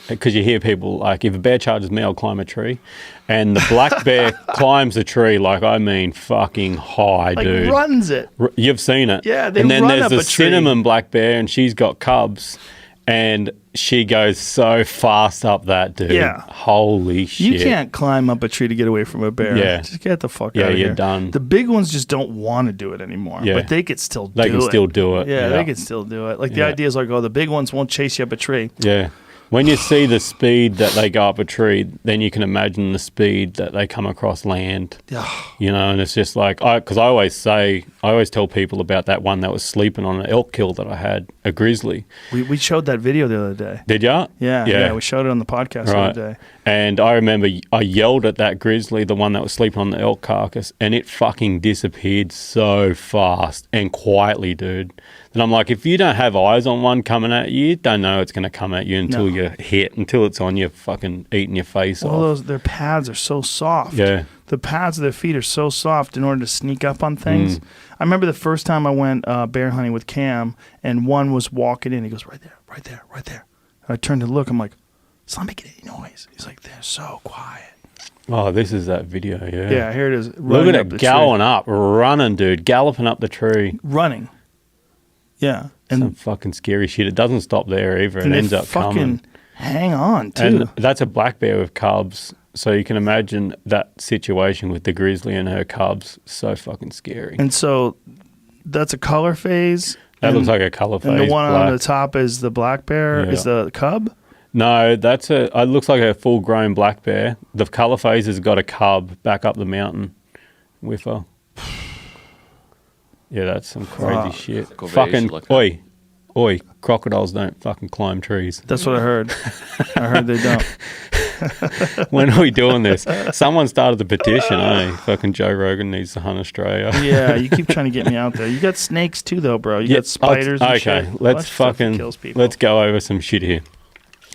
because you hear people like, if a bear charges me, I'll climb a tree. And the black bear climbs a tree, like, I mean, fucking high, like, dude. Runs it. You've seen it. Yeah, they run up a tree. And then there's the cinnamon black bear, and she's got cubs. And she goes so fast up that, dude. Yeah. Holy shit. You can't climb up a tree to get away from a bear. Yeah. Just get the fuck out of here. Yeah, you're done. The big ones just don't want to do it anymore. Yeah. But they could still do it. They can still do it. Yeah, they can still do it. Like, the idea is like, oh, the big ones won't chase you up a tree. Yeah. When you see the speed that they go up a tree, then you can imagine the speed that they come across land. You know, and it's just like, because I always tell people about that one that was sleeping on an elk kill that I had, a grizzly. We showed that video the other day. Did ya? Yeah, we showed it on the podcast the other day. And I remember I yelled at that grizzly, the one that was sleeping on the elk carcass, and it fucking disappeared so fast and quietly, dude. And I'm like, if you don't have eyes on one coming at you, you don't know it's going to come at you until you hit, until it's on you, fucking eating your face off. Their pads are so soft. Yeah. The pads of their feet are so soft in order to sneak up on things. I remember the first time I went bear hunting with Cam, and one was walking in. He goes, right there, right there, right there. And I turned to look. I'm like, it's not making any noise. He's like, they're so quiet. Oh, this is that video, yeah. Yeah, here it is. Look at it going up, running, dude, galloping up the tree. Running. Yeah. And some fucking scary shit. It doesn't stop there either. It ends up coming. Hang on, too. And that's a black bear with cubs. So you can imagine that situation with the grizzly and her cubs. So fucking scary. And so that's a color phase. That looks like a color phase. And the one on the top is the black bear, is the cub? No, it looks like a full-grown black bear. The color phase has got a cub back up the mountain with her. Yeah, that's some crazy shit. Fucking, oi, crocodiles don't fucking climb trees. That's what I heard. I heard they don't. When are we doing this? Someone started the petition, Fucking Joe Rogan needs to hunt Australia. Yeah, you keep trying to get me out there. You got snakes too, though, bro. You got spiders and shit. Okay, let's go over some shit here.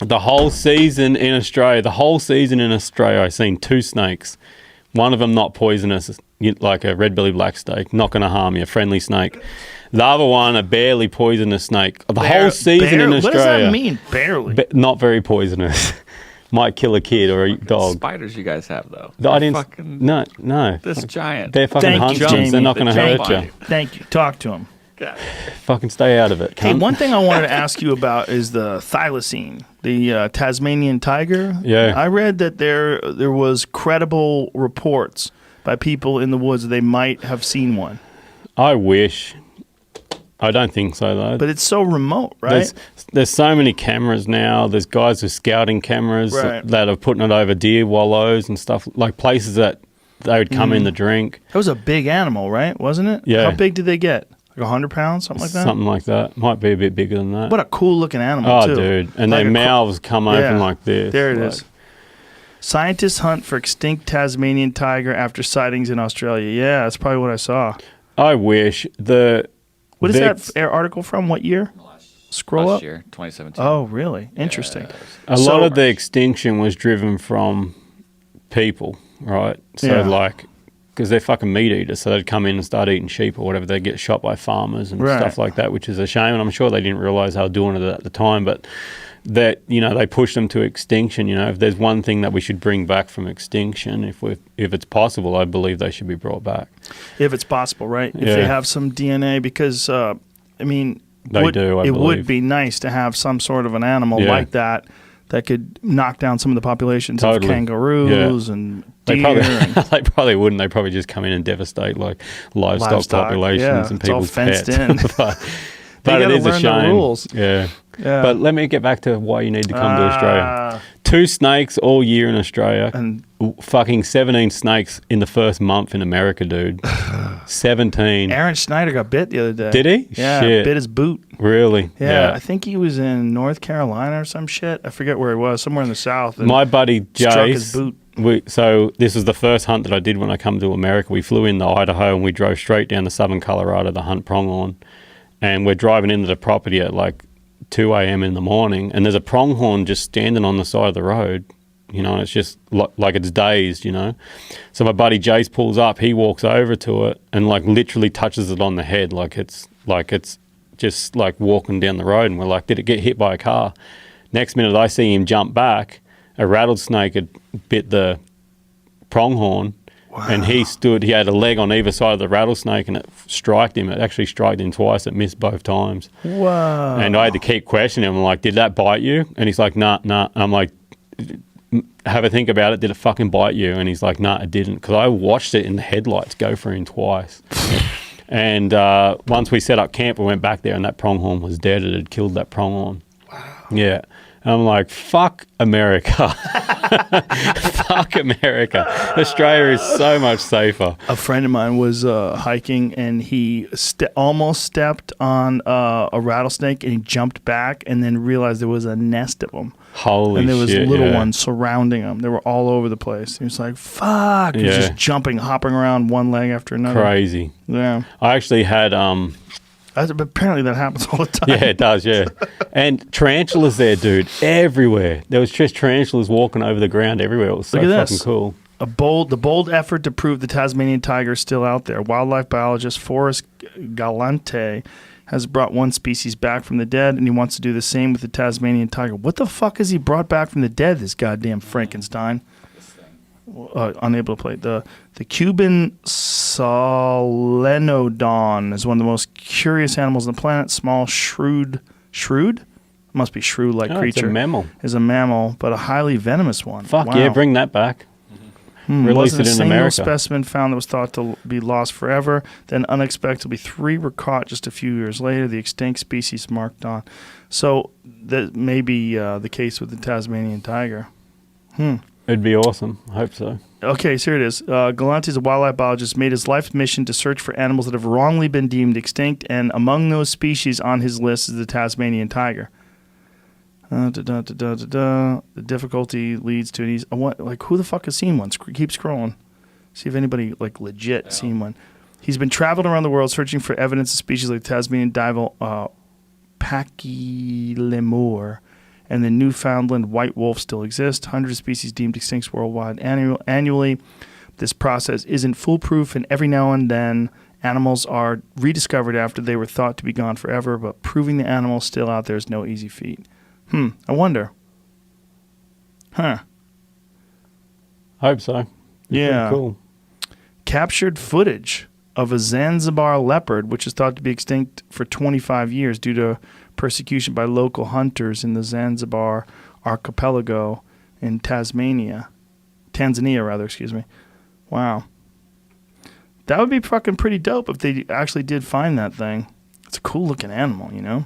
The whole season in Australia, I've seen 2 snakes. One of them not poisonous, like a red-bellied black snake, not going to harm you, a friendly snake. The other one, a barely poisonous snake. Whole season in Australia. What does that mean, barely? Not very poisonous. Might kill a kid or a dog. Spiders you guys have, though. No. This giant. They're fucking huntsmen. They're not going to hurt you. Thank you. Talk to him. Fucking stay out of it. Hey, one thing I wanted to ask you about is the Thylacine, the Tasmanian Tiger. Yeah. I read that there was credible reports by people in the woods that they might have seen one. I wish. I don't think so, though. But it's so remote, right? There's so many cameras now. There's guys with scouting cameras that are putting it over deer wallows and stuff, like places that they would come in to drink. That was a big animal, right? Wasn't it? Yeah. How big did they get? Like 100 pounds, something like that? Something like that. Might be a bit bigger than that. What a cool looking animal, too. Oh, dude. And like their mouths come open like this. There it is. Scientists hunt for extinct Tasmanian tiger after sightings in Australia. Yeah, that's probably what I saw. I wish. What is that article from? What year? Scroll up. Last year, 2017. Oh, really? Interesting. A lot of the extinction was driven from people, right? So, because they're fucking meat eaters, so they'd come in and start eating sheep or whatever. They'd get shot by farmers and stuff like that, which is a shame. And I'm sure they didn't realise they were doing it at the time, but that, they pushed them to extinction. If there's one thing that we should bring back from extinction, if it's possible, I believe they should be brought back. If it's possible, right? If they have some DNA, because, it would be nice to have some sort of an animal like that could knock down some of the populations of kangaroos and deer. They probably wouldn't. They probably just come in and devastate livestock populations and people's pets. In. But it is a shame. The rules. Yeah. But let me get back to why you need to come to Australia. 2 snakes all year in Australia. And fucking 17 snakes in the first month in America, dude. 17. Aaron Schneider got bit the other day. Did he? Yeah, shit. Bit his boot. Really? Yeah, I think he was in North Carolina or some shit. I forget where he was, somewhere in the South. My buddy Jace, struck his boot. So this was the first hunt that I did when I come to America. We flew into Idaho and we drove straight down to southern Colorado to hunt pronghorn. And we're driving into the property at 2 a.m. in the morning, and there's a pronghorn just standing on the side of the road, and it's just like it's dazed, So my buddy Jace pulls up, he walks over to it and literally touches it on the head, like it's just walking down the road, and we're like, did it get hit by a car? Next minute, I see him jump back. A rattlesnake had bit the pronghorn, and he had a leg on either side of the rattlesnake, and it striked him. It actually struck him twice. It missed both times. Wow. And I had to keep questioning him. I'm like, did that bite you? And he's like, nah. I'm like, have a think about it. Did it fucking bite you? And he's like, nah, it didn't. Because I watched it in the headlights go for him twice. And once we set up camp, we went back there, and that pronghorn was dead. It had killed that pronghorn. Wow. Yeah. And I'm like, fuck America. Fuck America. Australia is so much safer. A friend of mine was hiking, and he almost stepped on a rattlesnake, and he jumped back and then realized there was a nest of them. Holy shit. And there was little ones surrounding him. They were all over the place. He was like, fuck. He was just jumping, hopping around one leg after another. Crazy. Yeah. I actually had... apparently that happens all the time. Yeah, it does, yeah. And tarantulas there, dude, everywhere. There was just tarantulas walking over the ground everywhere. It was so fucking cool. The bold effort to prove the Tasmanian tiger is still out there. Wildlife biologist Forrest Galante has brought one species back from the dead, and he wants to do the same with the Tasmanian tiger. What the fuck has he brought back from the dead, this goddamn Frankenstein? Unable to play. The Cuban solenodon is one of the most curious animals on the planet. Small, shrewd? Must be shrew-like creature. It's a mammal. Is a mammal, but a highly venomous one. Fuck yeah, bring that back. Release it in America. Wasn't a single specimen found that was thought to be lost forever. Then unexpectedly 3 were caught just a few years later. The extinct species marked on. So that may be the case with the Tasmanian tiger. It'd be awesome. I hope so. Okay, so here it is. Galante is a wildlife biologist, made his life's mission to search for animals that have wrongly been deemed extinct, and among those species on his list is the Tasmanian tiger. The difficulty leads to an easy... who the fuck has seen one? Keep scrolling. See if anybody, legit seen one. He's been traveling around the world searching for evidence of species like Tasmanian devil, pachylemur, and the Newfoundland white wolf still exist. Hundreds of species deemed extinct worldwide annually. This process isn't foolproof, and every now and then animals are rediscovered after they were thought to be gone forever, but proving the animal's still out there is no easy feat. I wonder. Hope so. Yeah. Cool. Captured footage of a Zanzibar leopard, which is thought to be extinct for 25 years due to persecution by local hunters in the Zanzibar archipelago in Tanzania, excuse me. Wow. That would be fucking pretty dope if they actually did find that thing. It's a cool looking animal, you know?